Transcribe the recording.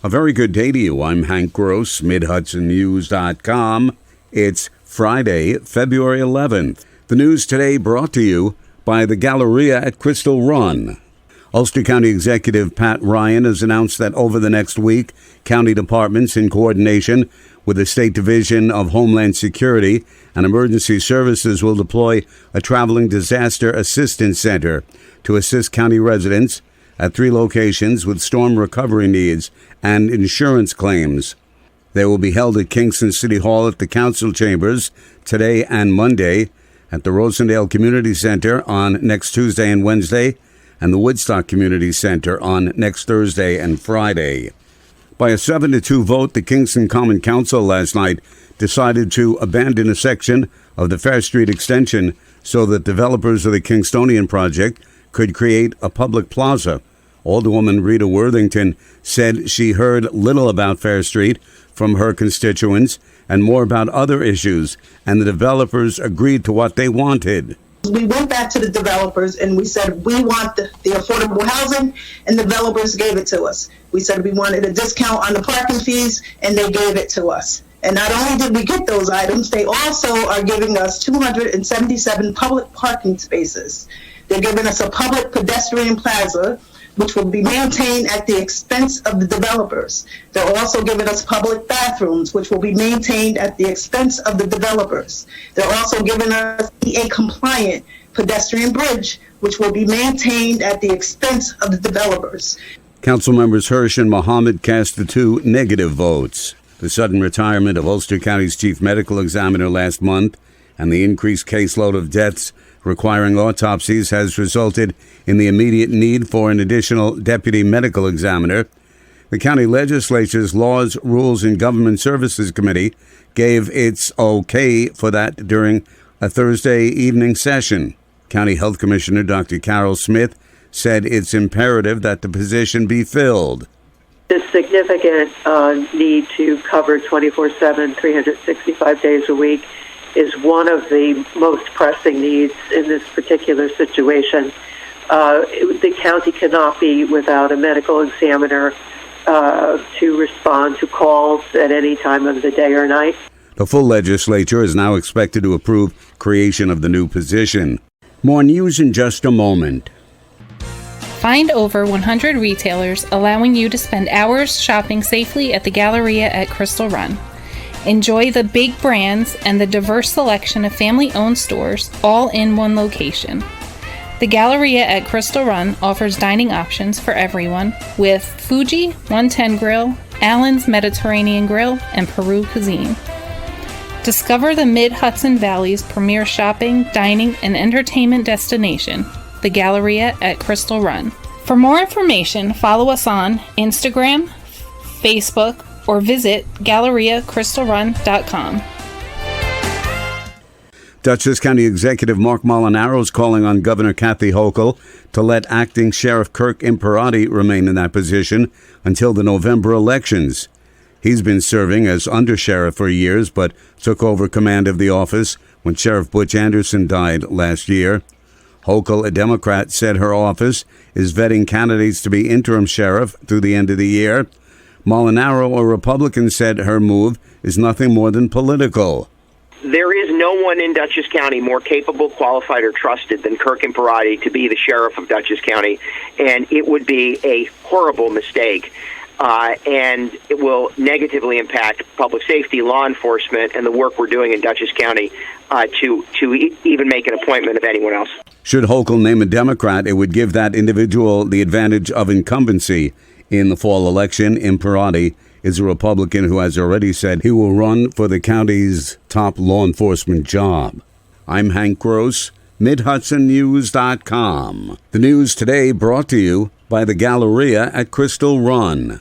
A very good day to you. I'm Hank Gross, Mid-HudsonNews.com. It's Friday, February 11th. The news today brought to you by the Galleria at Crystal Run. Ulster County Executive Pat Ryan has announced that over the next week, county departments, in coordination with the State Division of Homeland Security and Emergency Services, will deploy a traveling disaster assistance center to assist county residents at 3 locations with storm recovery needs and insurance claims. They will be held at Kingston City Hall at the Council Chambers today and Monday, at the Rosendale Community Center on next Tuesday and Wednesday, and the Woodstock Community Center on next Thursday and Friday. By a 7-2 vote, the Kingston Common Council last night decided to abandon a section of the Fair Street extension so that developers of the Kingstonian project could create a public plaza. Alderwoman Rita Worthington said she heard little about Fair Street from her constituents and more about other issues, and the developers agreed to what they wanted. We went back to the developers and we said we want the affordable housing, and the developers gave it to us. We said we wanted a discount on the parking fees, and they gave it to us. And not only did we get those items, they also are giving us 277 public parking spaces. They're giving us a public pedestrian plaza, which will be maintained at the expense of the developers. They're also giving us public bathrooms, which will be maintained at the expense of the developers. They're also giving us a compliant pedestrian bridge, which will be maintained at the expense of the developers. Council members Hirsch and Mohammed cast the 2 negative votes. The sudden retirement of Ulster County's chief medical examiner last month and the increased caseload of deaths requiring autopsies has resulted in the immediate need for an additional deputy medical examiner. The county legislature's Laws, Rules, and Government Services Committee gave its okay for that during a Thursday evening session. County Health Commissioner Dr. Carol Smith said it's imperative that the position be filled. This significant need to cover 24/7, 365 days a week is one of the most pressing needs in this particular situation. The county cannot be without a medical examiner to respond to calls at any time of the day or night. The full legislature is now expected to approve creation of the new position. More news in just a moment. Find over 100 retailers allowing you to spend hours shopping safely at the Galleria at Crystal Run. Enjoy the big brands and the diverse selection of family-owned stores all in one location. The Galleria at Crystal Run offers dining options for everyone with Fuji 110 Grill, Allen's Mediterranean Grill, and Peru Cuisine. Discover the Mid-Hudson Valley's premier shopping, dining, and entertainment destination, the Galleria at Crystal Run. For more information, follow us on Instagram, Facebook, or visit GalleriaCrystalRun.com. Dutchess County Executive Mark Molinaro is calling on Governor Kathy Hochul to let acting Sheriff Kirk Imperati remain in that position until the November elections. He's been serving as undersheriff for years, but took over command of the office when Sheriff Butch Anderson died last year. Hochul, a Democrat, said her office is vetting candidates to be interim sheriff through the end of the year. Molinaro, a Republican, said her move is nothing more than political. There is no one in Dutchess County more capable, qualified, or trusted than Kirk Imperati to be the sheriff of Dutchess County, and it would be a horrible mistake, and it will negatively impact public safety, law enforcement, and the work we're doing in Dutchess County to even make an appointment of anyone else. Should Hochul name a Democrat, it would give that individual the advantage of incumbency in the fall election. Imperati is a Republican who has already said he will run for the county's top law enforcement job. I'm Hank Gross, MidHudsonNews.com. The news today brought to you by the Galleria at Crystal Run.